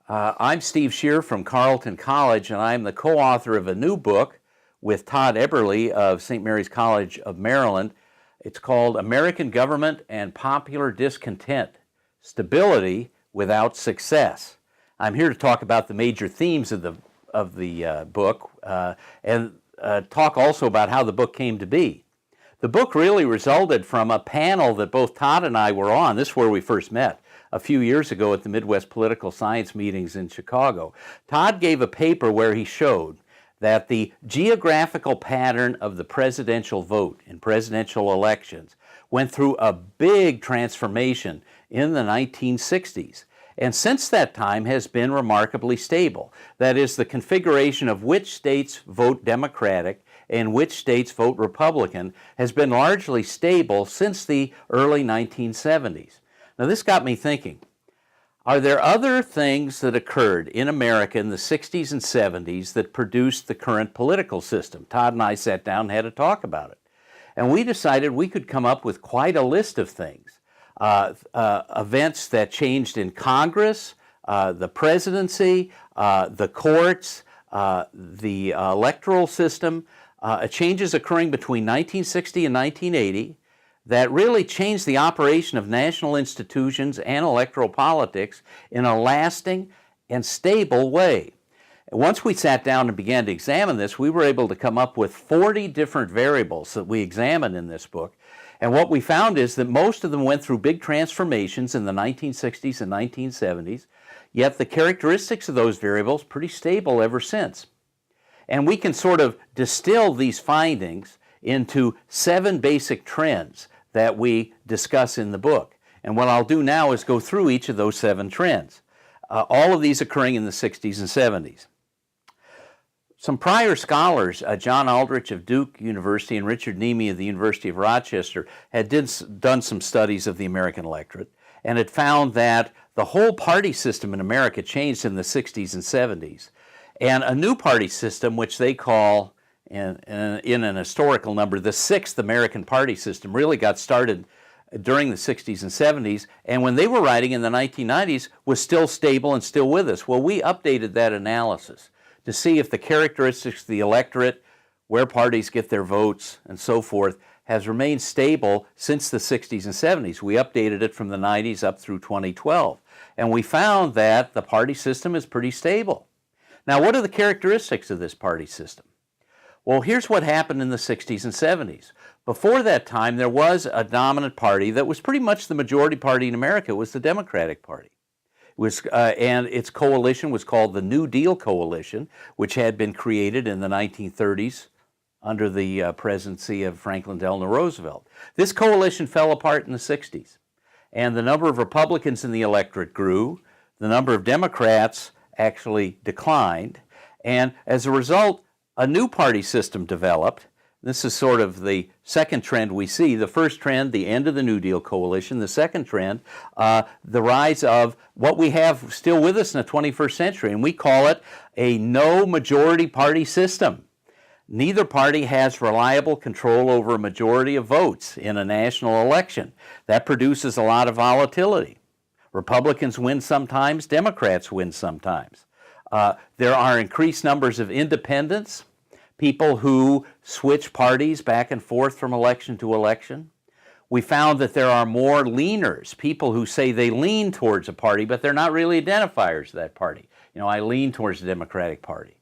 I'm Steve Schier from Carleton College, and I'm the co-author of a new book with Todd Eberly of St. Mary's College of Maryland. It's called American Government and Popular Discontent, Stability Without Success. I'm here to talk about the major themes of the book and talk also about how the book came to be. The book really resulted from a panel that both Todd and I were on. This is where we first met a few years ago at the Midwest Political Science meetings in Chicago. Todd gave a paper where he showed that the geographical pattern of the presidential vote in presidential elections went through a big transformation in the 1960s. And since that time has been remarkably stable. That is, the configuration of which states vote Democratic and which states vote Republican has been largely stable since the early 1970s. Now, this got me thinking, are there other things that occurred in America in the 60s and 70s that produced the current political system? Todd and I sat down and had a talk about it. And we decided we could come up with quite a list of things. Events that changed in Congress, the presidency, the courts, the electoral system, changes occurring between 1960 and 1980 that really changed the operation of national institutions and electoral politics in a lasting and stable way. Once we sat down and began to examine this, we were able to come up with 40 different variables that we examined in this book. And what we found is that most of them went through big transformations in the 1960s and 1970s, yet the characteristics of those variables pretty stable ever since. And we can sort of distill these findings into 7 basic trends that we discuss in the book. And what I'll do now is go through each of those 7 trends, all of these occurring in the 60s and 70s. Some prior scholars, John Aldrich of Duke University and Richard Nemi of the University of Rochester, had done some studies of the American electorate and had found that the whole party system in America changed in the 60s and 70s. And a new party system, which they call, in an historical number, the 6th American party system, really got started during the 60s and 70s, and when they were writing in the 1990s, was still stable and still with us. Well, we updated that analysis to see if the characteristics of the electorate, where parties get their votes, and so forth, has remained stable since the 60s and 70s. We updated it from the 90s up through 2012, and we found that the party system is pretty stable. Now, what are the characteristics of this party system? Well, here's what happened in the 60s and 70s. Before that time, there was a dominant party that was pretty much the majority party in America. It was the Democratic Party. And its coalition was called the New Deal Coalition, which had been created in the 1930s under the presidency of Franklin Delano Roosevelt. This coalition fell apart in the 60s, and the number of Republicans in the electorate grew. The number of Democrats actually declined, and as a result, a new party system developed. This is sort of the second trend we see. The first trend, the end of the New Deal coalition. The second trend, the rise of what we have still with us in the 21st century, and we call it a no majority party system. Neither party has reliable control over a majority of votes in a national election. That produces a lot of volatility. Republicans win sometimes, Democrats win sometimes. There are increased numbers of independents, people who switch parties back and forth from election to election. We found that there are more leaners, people who say they lean towards a party, but they're not really identifiers of that party. You know, I lean towards the Democratic Party,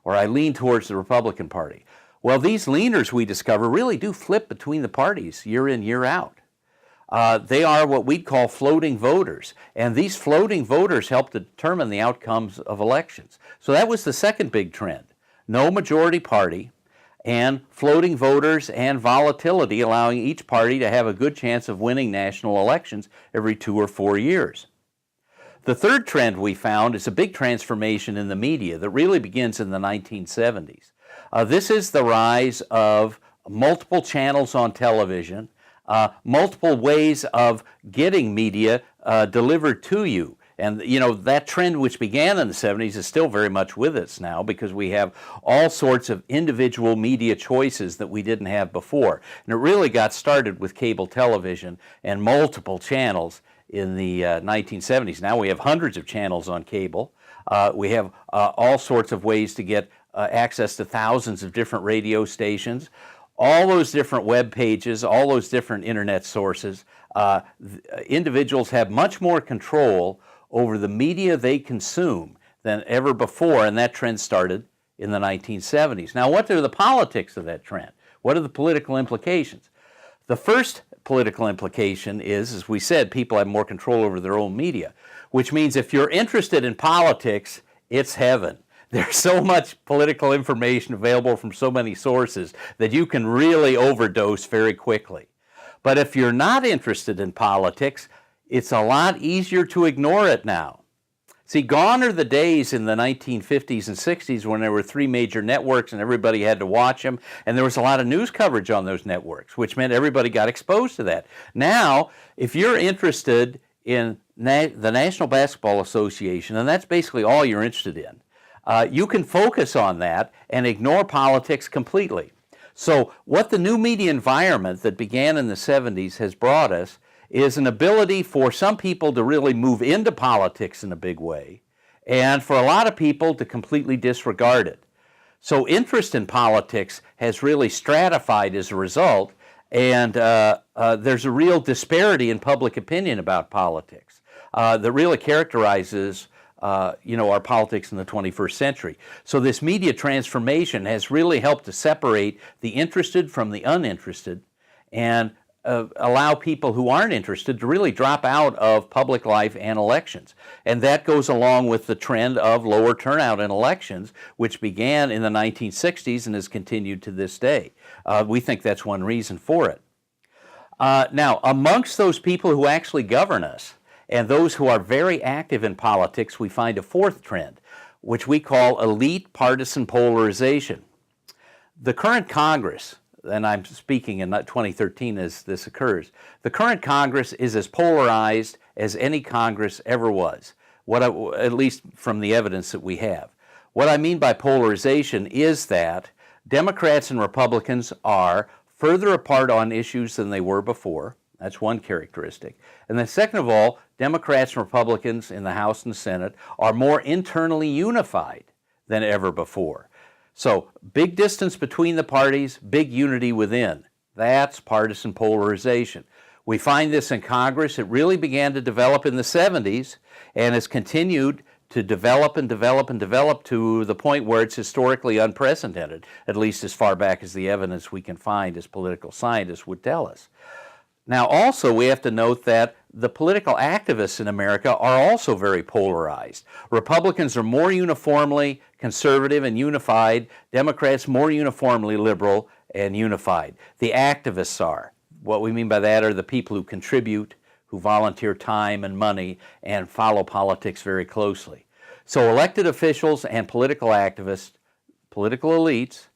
or I lean towards the Republican Party. Well, these leaners, we discover, really do flip between the parties year in, year out. They are what we'd call floating voters, and these floating voters help to determine the outcomes of elections. So that was the second big trend. No majority party, and floating voters and volatility, allowing each party to have a good chance of winning national elections every 2 or 4 years. The third trend we found is a big transformation in the media that really begins in the 1970s. This is the rise of multiple channels on television, multiple ways of getting media delivered to you. And, you know, that trend which began in the 70s is still very much with us now because we have all sorts of individual media choices that we didn't have before. And it really got started with cable television and multiple channels in the 1970s. Now we have hundreds of channels on cable. We have all sorts of ways to get access to thousands of different radio stations, all those different web pages, all those different internet sources. Individuals have much more control over the media they consume than ever before, and that trend started in the 1970s. Now, what are the politics of that trend? What are the political implications? The first political implication is, as we said, people have more control over their own media, which means if you're interested in politics, it's heaven. There's so much political information available from so many sources that you can really overdose very quickly. But if you're not interested in politics, it's a lot easier to ignore it now. See, gone are the days in the 1950s and 60s when there were three major networks and everybody had to watch them, and there was a lot of news coverage on those networks, which meant everybody got exposed to that. Now, if you're interested in the National Basketball Association, and that's basically all you're interested in, you can focus on that and ignore politics completely. So what the new media environment that began in the 70s has brought us is an ability for some people to really move into politics in a big way, and for a lot of people to completely disregard it. So interest in politics has really stratified as a result, and there's a real disparity in public opinion about politics that really characterizes our politics in the 21st century. So this media transformation has really helped to separate the interested from the uninterested and allow people who aren't interested to really drop out of public life and elections. And that goes along with the trend of lower turnout in elections, which began in the 1960s and has continued to this day. We think that's one reason for it. Now, amongst those people who actually govern us, and those who are very active in politics, we find a fourth trend, which we call elite partisan polarization. The current Congress, and I'm speaking in 2013 as this occurs, the current Congress is as polarized as any Congress ever was, at least from the evidence that we have. What I mean by polarization is that Democrats and Republicans are further apart on issues than they were before. That's one characteristic. And then second of all, Democrats and Republicans in the House and the Senate are more internally unified than ever before. So big distance between the parties, big unity within. That's partisan polarization. We find this in Congress. It really began to develop in the 70s and has continued to develop and develop and develop to the point where it's historically unprecedented, at least as far back as the evidence we can find as political scientists would tell us. Now, also, we have to note that the political activists in America are also very polarized. Republicans are more uniformly conservative and unified. Democrats more uniformly liberal and unified. The activists are. What we mean by that are the people who contribute, who volunteer time and money, and follow politics very closely. So elected officials and political activists, political elites,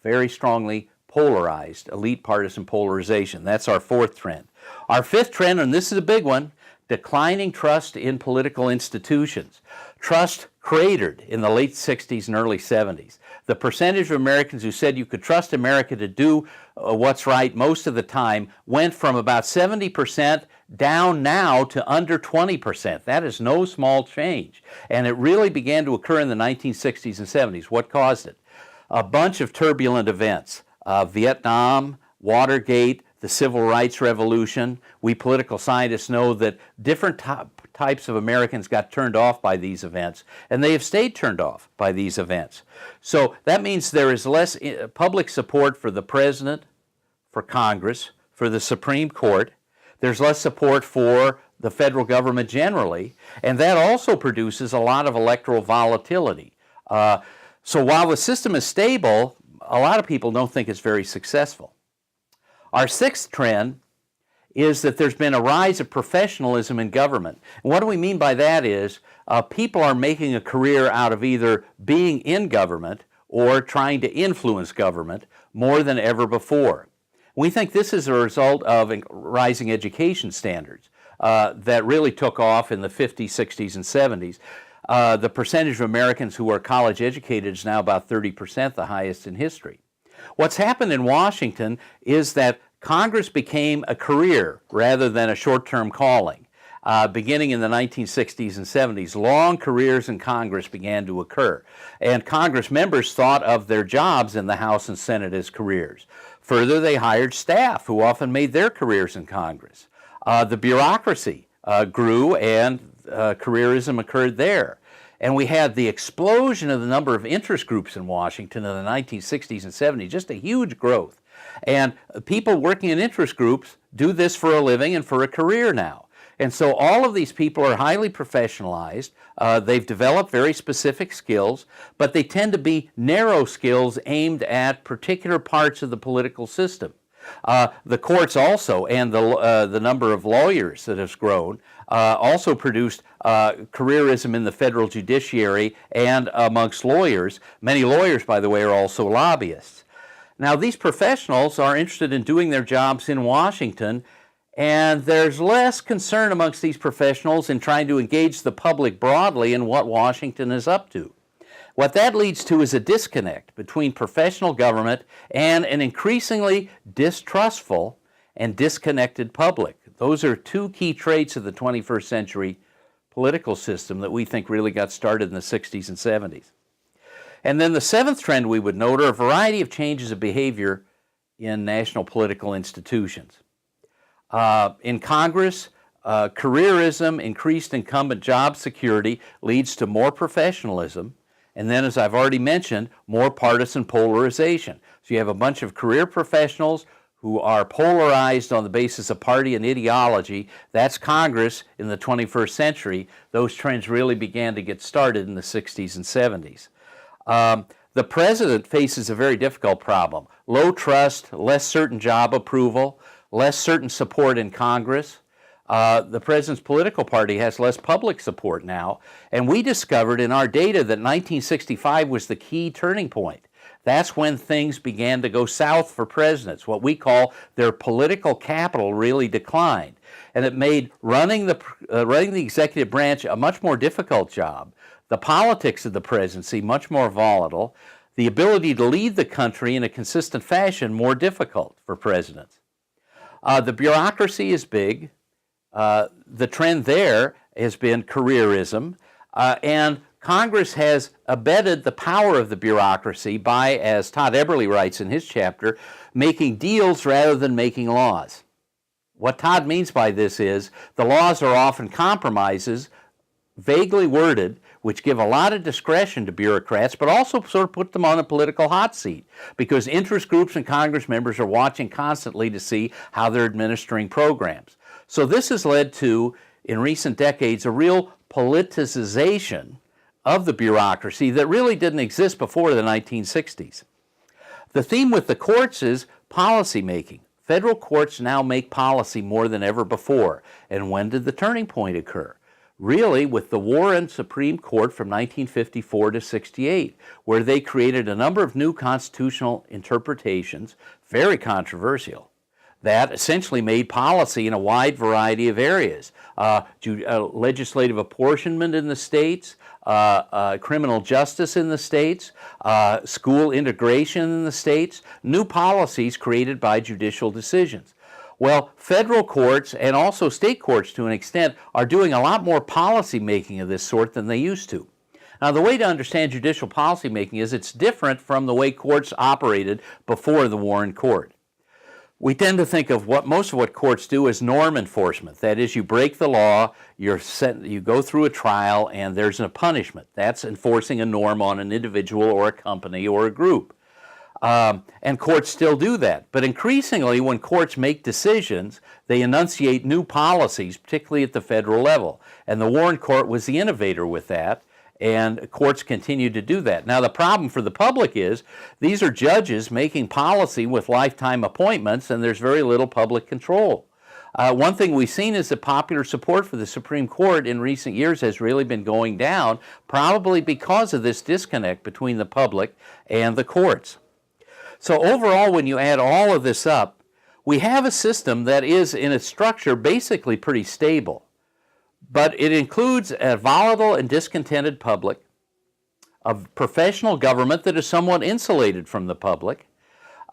very strongly polarized, elite partisan polarization. That's our fourth trend. Our fifth trend, and this is a big one, declining trust in political institutions. Trust cratered in the late 60s and early 70s. The percentage of Americans who said you could trust America to do what's right most of the time went from about 70% down now to under 20%. That is no small change. And it really began to occur in the 1960s and 70s. What caused it? A bunch of turbulent events. Vietnam, Watergate, the Civil Rights Revolution. We political scientists know that different types of Americans got turned off by these events, and they have stayed turned off by these events. So that means there is less public support for the president, for Congress, for the Supreme Court. There's less support for the federal government generally, and that also produces a lot of electoral volatility. So while the system is stable, a lot of people don't think it's very successful. Our sixth trend is that there's been a rise of professionalism in government. And what do we mean by that is people are making a career out of either being in government or trying to influence government more than ever before. We think this is a result of rising education standards that really took off in the 50s, 60s, and 70s. The percentage of Americans who are college educated is now about 30%, the highest in history. What's happened in Washington is that Congress became a career rather than a short-term calling. beginning in the 1960s and 70s. Long careers in Congress began to occur, and Congress members thought of their jobs in the House and Senate as careers. Further, they hired staff who often made their careers in Congress. The bureaucracy grew, and careerism occurred there. And we had the explosion of the number of interest groups in Washington in the 1960s and 70s, just a huge growth. And people working in interest groups do this for a living and for a career now. And so all of these people are highly professionalized. They've developed very specific skills, but they tend to be narrow skills aimed at particular parts of the political system. The courts also, and the number of lawyers that has grown, also produced careerism in the federal judiciary and amongst lawyers. Many lawyers, by the way, are also lobbyists. Now, these professionals are interested in doing their jobs in Washington, and there's less concern amongst these professionals in trying to engage the public broadly in what Washington is up to. What that leads to is a disconnect between professional government and an increasingly distrustful and disconnected public. Those are two key traits of the 21st century political system that we think really got started in the 60s and 70s. And then the seventh trend we would note are a variety of changes of behavior in national political institutions. In Congress, careerism, increased incumbent job security leads to more professionalism, and then, as I've already mentioned, more partisan polarization. So you have a bunch of career professionals who are polarized on the basis of party and ideology. That's Congress in the 21st century. Those trends really began to get started in the 60s and 70s. The president faces a very difficult problem. Low trust, less certain job approval, less certain support in Congress. The president's political party has less public support now, and we discovered in our data that 1965 was the key turning point. That's when things began to go south for presidents. What we call their political capital really declined, and it made running the executive branch a much more difficult job, the politics of the presidency much more volatile, the ability to lead the country in a consistent fashion more difficult for presidents. The bureaucracy is big. The trend there has been careerism, and Congress has abetted the power of the bureaucracy by, as Todd Eberly writes in his chapter, making deals rather than making laws. What Todd means by this is the laws are often compromises, vaguely worded, which give a lot of discretion to bureaucrats, but also sort of put them on a political hot seat, because interest groups and Congress members are watching constantly to see how they're administering programs. So this has led to, in recent decades, a real politicization of the bureaucracy that really didn't exist before the 1960s. The theme with the courts is policy making. Federal courts now make policy more than ever before. And when did the turning point occur? Really with the Warren Supreme Court from 1954 to 68, where they created a number of new constitutional interpretations, very controversial, that essentially made policy in a wide variety of areas. Legislative apportionment in the states, criminal justice in the states, school integration in the states, new policies created by judicial decisions. Well, federal courts and also state courts to an extent are doing a lot more policy making of this sort than they used to. Now, the way to understand judicial policy making is it's different from the way courts operated before the Warren Court. We tend to think of most of what courts do as norm enforcement. That is, you break the law, you go through a trial, and there's a punishment. That's enforcing a norm on an individual or a company or a group. And courts still do that. But increasingly, when courts make decisions, they enunciate new policies, particularly at the federal level. And the Warren Court was the innovator with that, and courts continue to do that. Now, the problem for the public is these are judges making policy with lifetime appointments, and there's very little public control. One thing we've seen is that popular support for the Supreme Court in recent years has really been going down, probably because of this disconnect between the public and the courts. So overall, when you add all of this up, we have a system that is, in its structure, basically pretty stable. But it includes a volatile and discontented public, a professional government that is somewhat insulated from the public,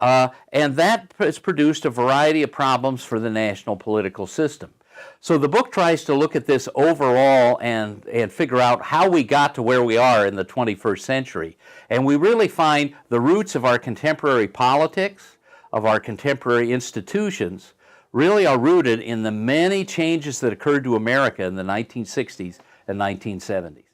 and that has produced a variety of problems for the national political system. So the book tries to look at this overall and figure out how we got to where we are in the 21st century. And we really find the roots of our contemporary politics, of our contemporary institutions, really are rooted in the many changes that occurred to America in the 1960s and 1970s.